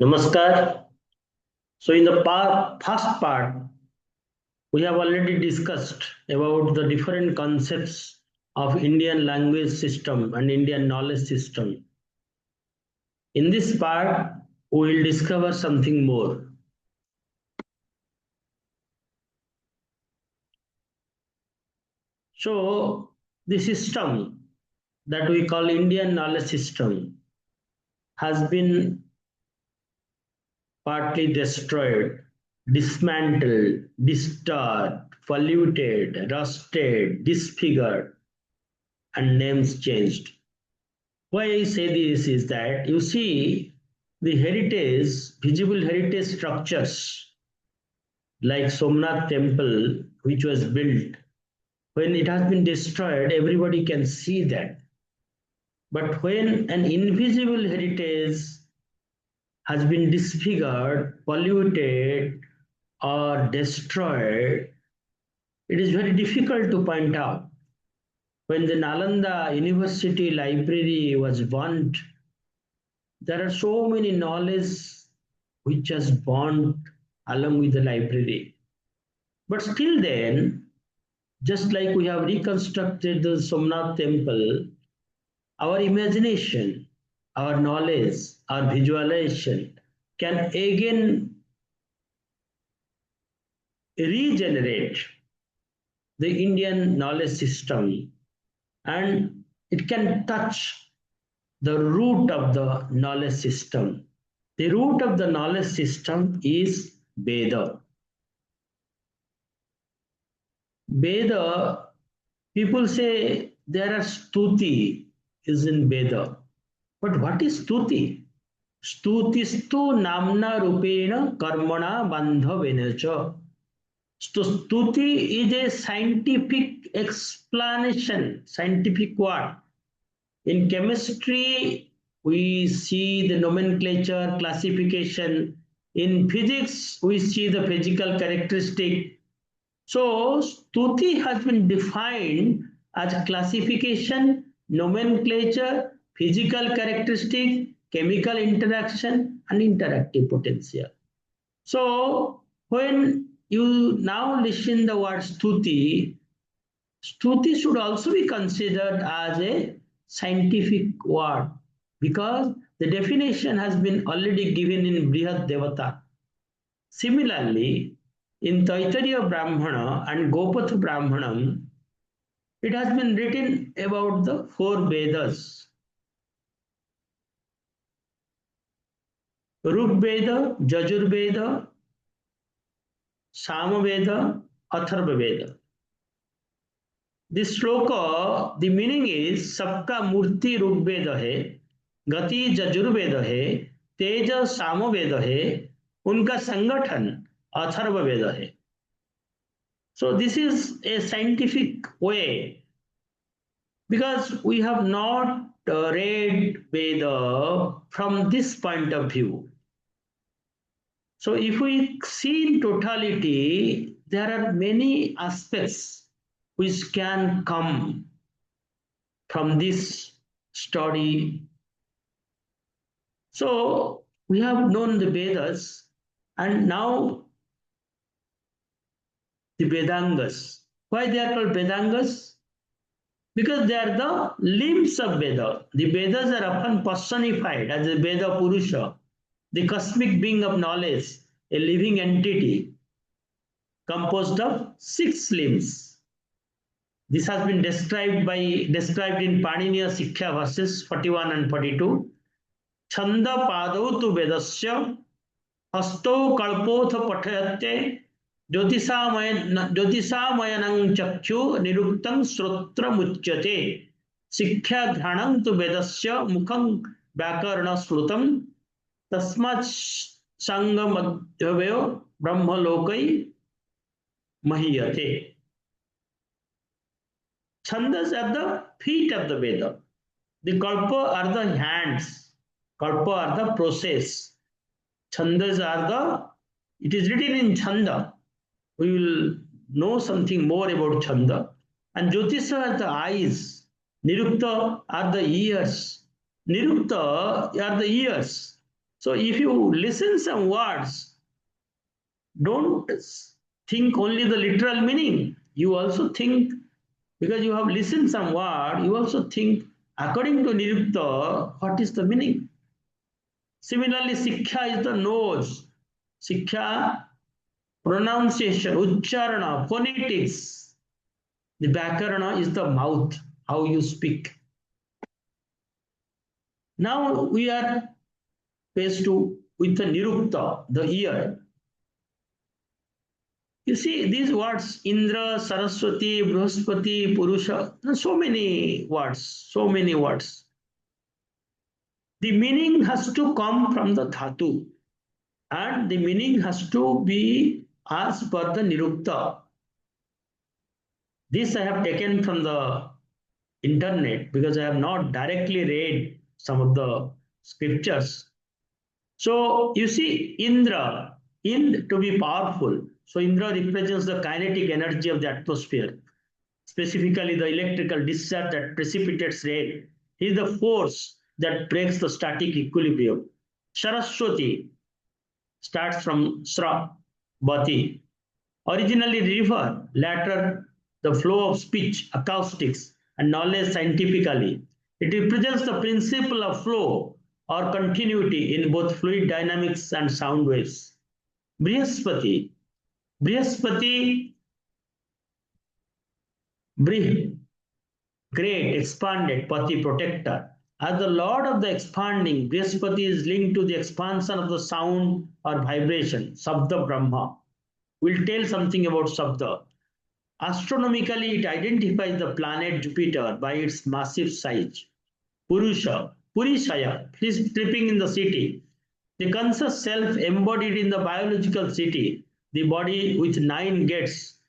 Namaskar. So in the first part, we have already discussed about the different concepts of Indian language system and Indian knowledge system. In this part, we will discover something more. So the system that we call Indian knowledge system has been partly destroyed, dismantled, disturbed, polluted, rusted, disfigured, and names changed. Why I say this is that you see the heritage, visible heritage structures like Somnath temple, which was built, when it has been destroyed, everybody can see that. But when an invisible heritage has been disfigured, polluted, or destroyed, it is very difficult to point out. When the Nalanda University Library was burnt, there are so many knowledge which has bond along with the library. But still then, just like we have reconstructed the Somnath temple, our imagination, our knowledge, our visualization can again regenerate the Indian knowledge system, and it can touch the root of the knowledge system. The root of the knowledge system is Veda. Veda, people say there are stuti is in Veda. But what is stuti? Stutistu namna rupena karmana bandhavena cha. So stuti is a scientific explanation, scientific word. In chemistry, we see the nomenclature, classification. In physics, we see the physical characteristic. So, Stuti has been defined as classification, nomenclature, physical characteristic, chemical interaction, and interactive potential. So, when you now listen the word Stuti, Stuti should also be considered as a scientific word because the definition has been already given in Brihad Devata. Similarly, in Taittiriya Brahmana and Gopath Brahmanam, it has been written about the four Vedas: Rug Veda, Jajur Veda, Sama Veda, Atharva Veda. This shloka, the meaning is सबका मूर्ति ऋग वेद है, गति यजुर्वेद है, तेज सामवेद है, उनका संगठन अथर्व वेद है. So this is a scientific way because we have not read Veda from this point of view. So if we see in totality, there are many aspects which can come from this study. So we have known the Vedas and now the Vedangas. Why they are called Vedangas? Because they are the limbs of Veda. The Vedas are often personified as the Veda Purusha, the cosmic being of knowledge, a living entity composed of 6 limbs. This has been described in Paniniya Sikhya verses 41 and 42. Chanda padau tu vedasya hasto kalpoth pathayate ज्योतिषामयनं चक्षु निरुक्तं श्रोत्रमुच्यते शिक्षाघ्राणं तु वेदस्य मुखं व्याकरणश्रुतं तस्मात् संगमध्यवयो ब्रह्मलोकै महीयते. Chandas are the feet of the Veda. The kalpa are the hands. Kalpa are the process. Chandas are the, it is written in Chanda. We will know something more about Chanda. And Jyotisha are the eyes. Nirukta are the ears. Nirukta are the ears. So if you listen some words, don't think only the literal meaning. You also think, because you have listened some word, you also think according to Nirukta, what is the meaning? Similarly, Sikkha is the nose. Sikkha, pronunciation, Ucharana, phonetics. The Vyakarana is the mouth, how you speak. Now we are faced with the Nirukta, the ear. You see these words, Indra, Saraswati, Bruhaspati, Purusha, so many words, so many words. The meaning has to come from the dhatu, and the meaning has to be as per the Nirukta. This I have taken from the internet because I have not directly read some of the scriptures. So you see, Indra, to be powerful. So Indra represents the kinetic energy of the atmosphere, specifically the electrical discharge that precipitates rain. He is the force that breaks the static equilibrium. Saraswati starts from Sra, Bati, originally river, later the flow of speech, acoustics, and knowledge scientifically. It represents the principle of flow or continuity in both fluid dynamics and sound waves. Brihaspati, Brihaspati, Brih, great, expanded, Pati, protector. As the lord of the expanding, Brihaspati is linked to the expansion of the sound or vibration, Sabda Brahma. We'll tell something about Sabda. Astronomically, it identifies the planet Jupiter by its massive size. Purusha, Purishaya, is tripping in the city. The conscious self embodied in the biological city, the body with 9 gates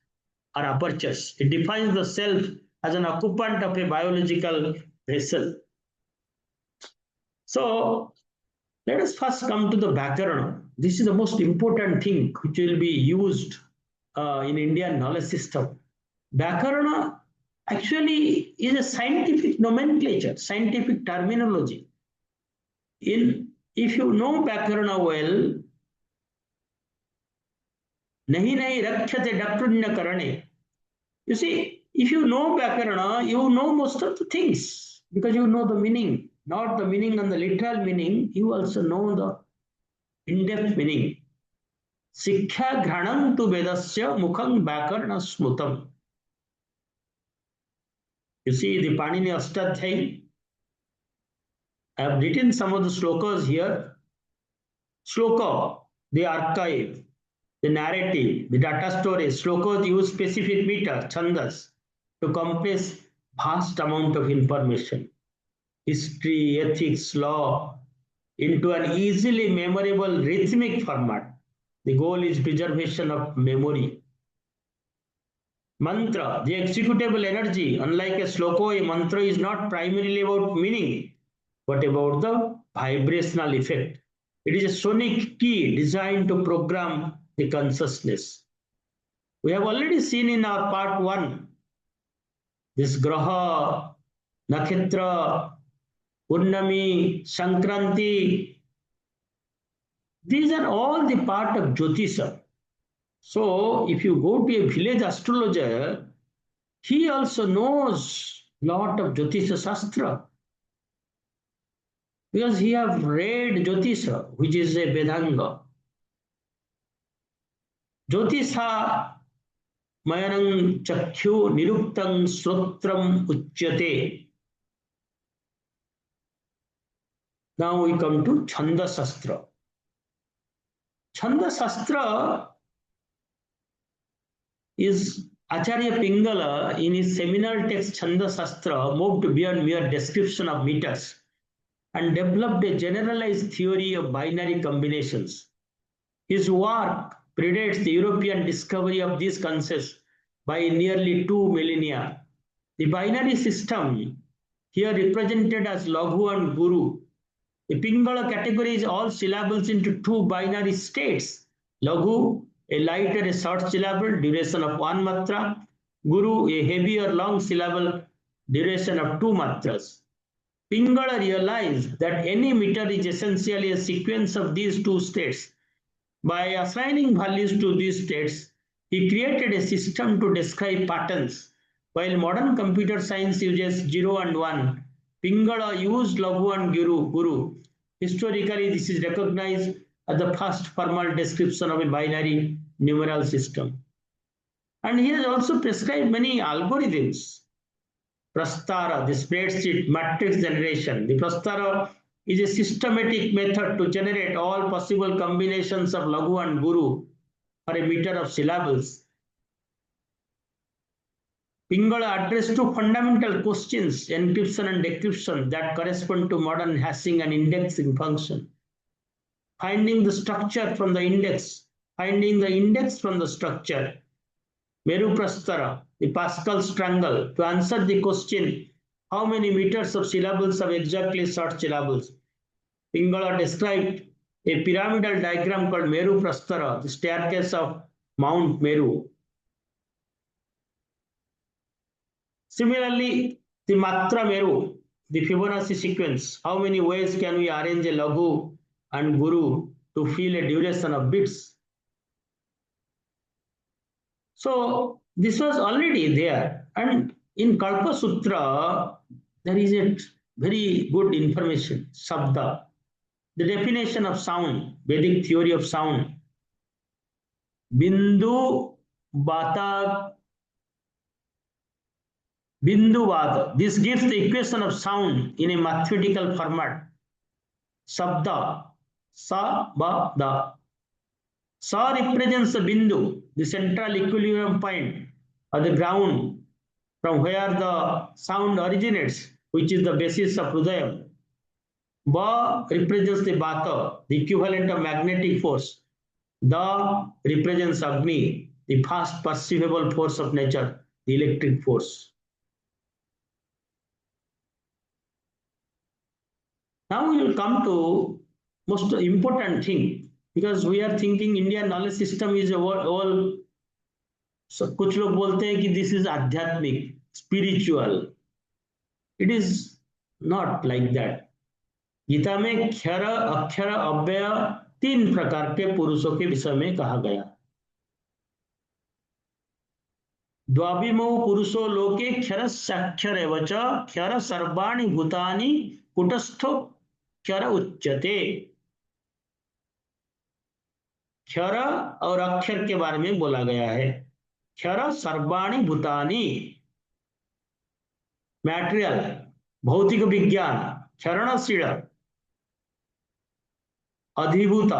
or apertures. It defines the self as an occupant of a biological vessel. So, let us first come to the Vyakarana. This is the most important thing which will be used in Indian knowledge system. Vyakarana actually is a scientific nomenclature, scientific terminology. If you know Vyakarana well, nahi nahi rakhyate dakrunya karane. You see, if you know Vyakarana, you know most of the things because you know the meaning, not the meaning and the literal meaning, you also know the in-depth meaning. Sikkha ghranam tu vedasya mukham Vyakarana smutam. You see the Panini Ashtadhyayi. I have written some of the slokas here. Sloka, the archive, the narrative, the data storage. Slokas use specific meter, chandas, to compress vast amount of information. History, ethics, law, into an easily memorable rhythmic format. The goal is preservation of memory. Mantra, the executable energy. Unlike a sloka, a mantra is not primarily about meaning, but about the vibrational effect. It is a sonic key designed to program the consciousness. We have already seen in our part 1 this graha, nakhetra, Purnami, Sankranti. These are all the part of Jyotisha. So if you go to a village astrologer, he also knows lot of Jyotisha Shastra because he have read Jyotisha, which is a Vedanga. Jyotisha Mayanam Chakyu Niruktam Srotram Uchyate. Now we come to Chanda Shastra. Chanda Shastra is Acharya Pingala in his seminal text Chanda Shastra moved beyond mere description of meters and developed a generalized theory of binary combinations. His work predates the European discovery of these concepts by nearly 2 millennia. The binary system, here represented as Laghu and Guru, the Pingala categorizes all syllables into 2 binary states. Laghu, a lighter, a short syllable, duration of 1 matra. Guru, a heavier, long syllable, duration of 2 matras. Pingala realized that any meter is essentially a sequence of these two states. By assigning values to these states, he created a system to describe patterns. While modern computer science uses 0 and 1, Pingala used Laghu and Guru. Historically, this is recognized as the first formal description of a binary numeral system. And he has also prescribed many algorithms. Prastara, the spreadsheet matrix generation. The Prastara is a systematic method to generate all possible combinations of Laghu and Guru for a meter of syllables. Pingala addressed two fundamental questions, encryption and decryption, that correspond to modern hashing and indexing function. Finding the structure from the index, finding the index from the structure. Meru Prastara, the Pascal's triangle, to answer the question, how many meters of syllables have exactly short syllables? Pingala described a pyramidal diagram called Meru Prastara, the staircase of Mount Meru. Similarly, the Matra Meru, the Fibonacci sequence, how many ways can we arrange a Laghu and Guru to fill a duration of bits? So this was already there, and in Kalpa Sutra there is a very good information, Sabda, the definition of sound, Vedic theory of sound. Bindu Bata Bindu Vata. This gives the equation of sound in a mathematical format. Sabda, Sa Ba Da. Sa represents the Bindu, the central equilibrium point or the ground from where the sound originates, which is the basis of Hridayam. Ba represents the Bata, the equivalent of magnetic force. Da represents Agni, the fast perceivable force of nature, the electric force. Now we will come to most important thing, because we are thinking Indian knowledge system is all. So कुछ लोग बोलते हैं कि this is आध्यात्मिक, spiritual. It is not like that. Gita में क्षर, अक्षर, अव्यय तीन प्रकार के पुरुषों के विषय में कहा गया. द्वाविमो पुरुषो लोके क्षरस्याक्षर एव च क्षर सर्वाणि भूतानि कुटस्थो क्षर उच्यते. क्षर और अक्षर के बारे में बोला गया है. क्षर सर्वाणि भूतानि, मैटेरियल, भौतिक विज्ञान, क्षरणशील, अधिभूत.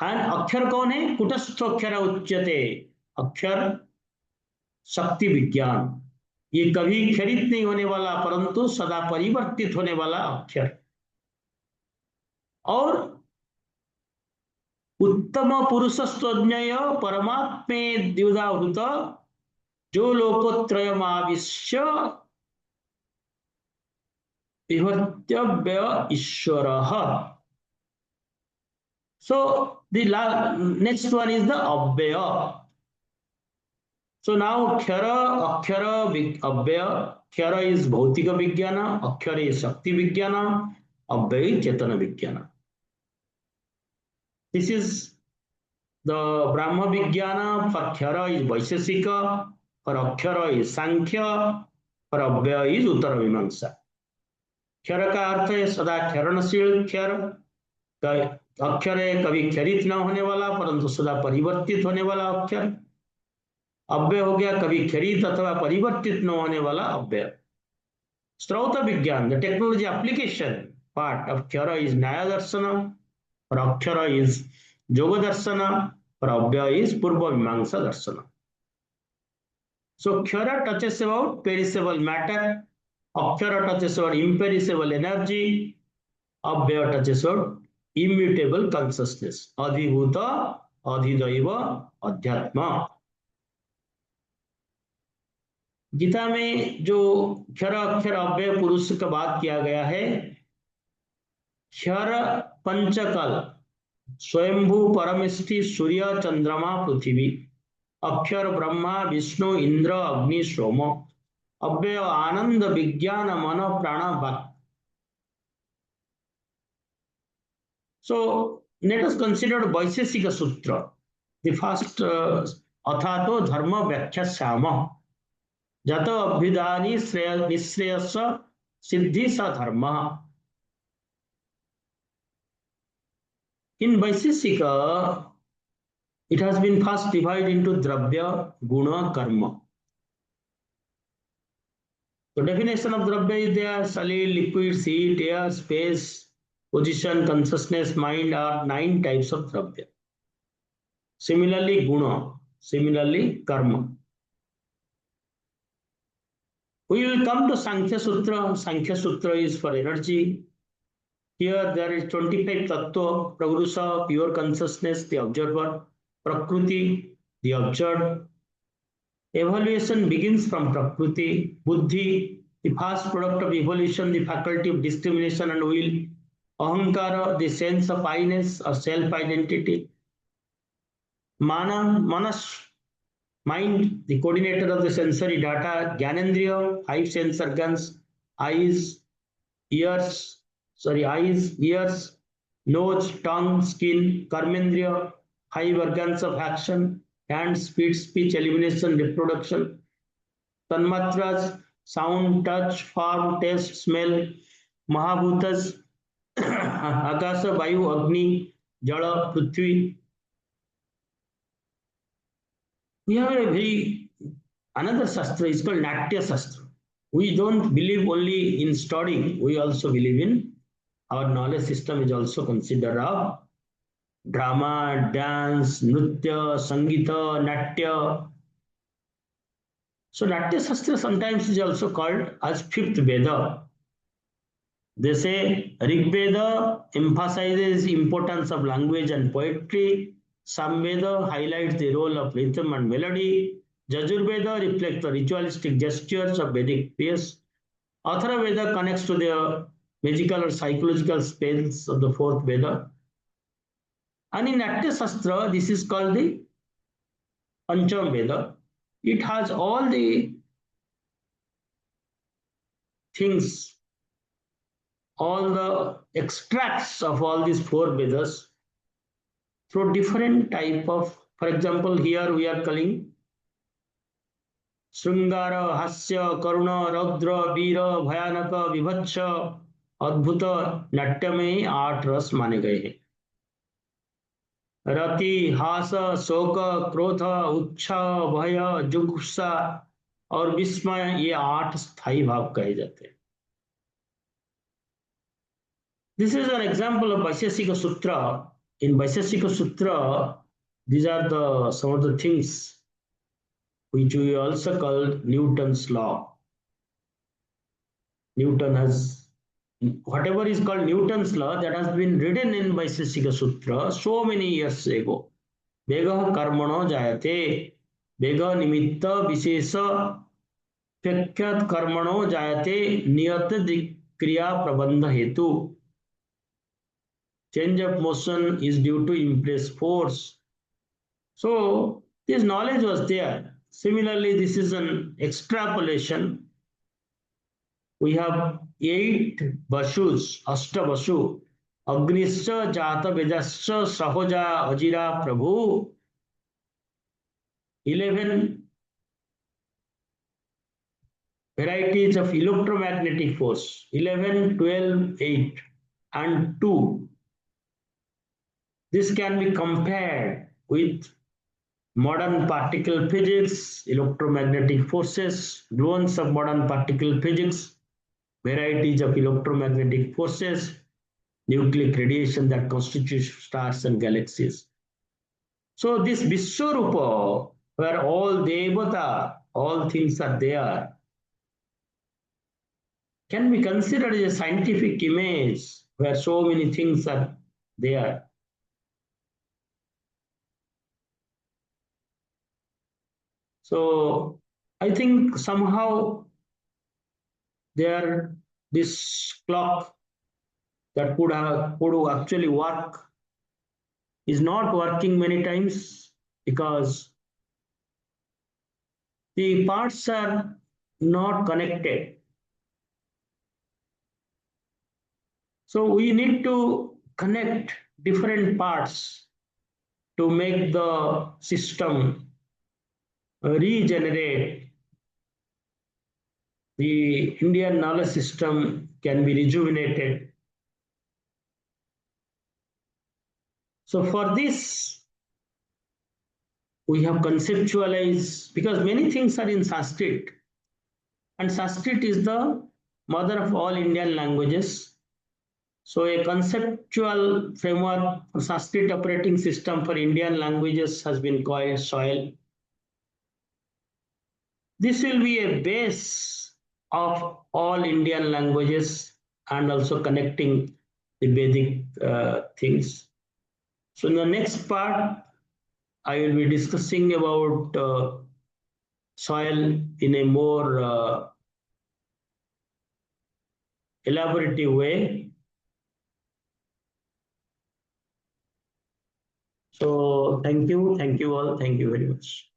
एंड अक्षर कौन है? कुटस्थ अक्षर उच्यते. अक्षर शक्ति विज्ञान, ये कभी क्षरित नहीं होने वाला परंतु सदा परिवर्तित होने वाला अक्षर. और उत्तम पुरुषस्त्वज्ञेय परमात्मे द्युदावृत जो लोकोत्रयमाविश्य विभर्त्यव्यय ईश्वरः. So the next one is the अव्यय. So now Khyara, Akhyara, Abhyaya. Khyara is Bhautika Vijnana, Akhyara is Shakti Vijnana, Abhyaya is Chetana Vijnana. This is the Brahma Vijnana. For Khyara is Vaisheshika, for Akhyara is Sankhya, for Abhyaya is Uttara Vimamsa. Khyara का अर्थ है सदा क्षरणशील क्षर. अक्षर है कभी क्षरित न होने वाला परंतु सदा परिवर्तित होने वाला अक्षर. अव्यय हो गया कभी क्षरित अथवा परिवर्तित न होने वाला अव्यय. स्रोत विज्ञान, the technology application part of क्षर इज न्याय दर्शन, और अक्षर इज योग दर्शन, और अव्यय इज पूर्व मीमांसा दर्शन. सो क्षर टचेस अबाउट पेरिसेबल मैटर, अक्षर टचेस अबाउट इम्पेरिसेबल एनर्जी, अव्यय टचेस अबाउट immutable consciousness, अधिभूत, अधिदैव, अध्यात्म. गीता में जो क्षर अक्षर अव्यय पुरुष का बात किया गया है, क्षर पंचकल स्वयंभू परमेष्टि सूर्य चंद्रमा पृथ्वी, अक्षर ब्रह्मा विष्णु इंद्र अग्नि सोम, अव्यय आनंद विज्ञान मन प्राण वाक्. So let us consider Vaisesika Sutra. The first Athato Dharma Vyakhyasama. Jato Abhidhani Nishreyasa Siddhi Sa Dharma. In Vaisesika, it has been first divided into Dravya, Guna, Karma. The definition of Dravya is there: solid, liquid, heat, air, space, position, consciousness, mind are 9 types of Dravya. Similarly, Guna, similarly, Karma. We will come to Sankhya Sutra. Sankhya Sutra is for energy. Here there is 25 Tattva: Pragrusa, pure consciousness, the observer; Prakruti, the observed. Evaluation begins from Prakriti. Buddhi, the first product of evolution, the faculty of discrimination and will. Ahankara, the sense of I-ness or self-identity. Manas, mind, the coordinator of the sensory data. Gyanendriya, 5 sense organs: eyes, ears, nose, tongue, skin. Karmendriya, 5 organs of action: hands, feet, speech, elimination, reproduction. Tanmatras, sound, touch, form, taste, smell. Mahabhutas, Akasa, Vayu, Agni, Jala, Prithvi. We have a very another Shastra is called Natya Shastra. We don't believe only in studying, we also believe in our knowledge system is also considered of drama, dance, nritya, sangita, natya. So Natya Shastra sometimes is also called as fifth Veda. They say Rig Veda emphasizes importance of language and poetry. Samveda highlights the role of rhythm and melody. Yajurveda reflects the ritualistic gestures of Vedic prayers. Atharvaveda connects to the magical or psychological spells of the fourth Veda. And in Natya Shastra, this is called the Pancham Veda. It has all the things, all the extracts of all these 4 Vedas through different type of, for example, here we are calling Sringara, Hasya, Karuna, Raudra, Veera, Bhayanaka, Vibhatsha, Adbhuta, Natya में 8 रस माने गए हैं. रति, हास, शोक, क्रोध, उत्साह, भय, जुगुप्सा और विस्मय, ये 8 स्थायी भाव कहे जाते हैं. This is an example of Vaisesika Sutra. In Vaisesika Sutra, these are some of the things which we also call Newton's law. Newton has, whatever is called Newton's law, that has been written in Vaisesika Sutra so many years ago. Vega karmano jayate, vega nimitta vishesha pyakyat karmano jayate niyat kriya prabandha hetu. Change of motion is due to impress force. So this knowledge was there. Similarly, this is an extrapolation. We have 8 Vashus, Ashta Vashu, Agnischa, Jata Vedascha, Sahoja, Ajira, Prabhu, 11 varieties of electromagnetic force, 11, 12, 8, and 2. This can be compared with modern particle physics, electromagnetic forces, gluons of modern particle physics, varieties of electromagnetic forces, nucleic radiation that constitutes stars and galaxies. So this Vishwarupa, where all Devata, all things are there, can be considered as a scientific image where so many things are there. So I think somehow there this clock that could actually work is not working many times because the parts are not connected. So we need to connect different parts to make the system regenerate. The Indian knowledge system can be rejuvenated. So for this, we have conceptualized, because many things are in Sanskrit, and Sanskrit is the mother of all Indian languages. So a conceptual framework for Sanskrit operating system for Indian languages has been called SOIL. This will be a base of all Indian languages and also connecting the Vedic things. So in the next part, I will be discussing about soil in a more elaborative way. So thank you all, thank you very much.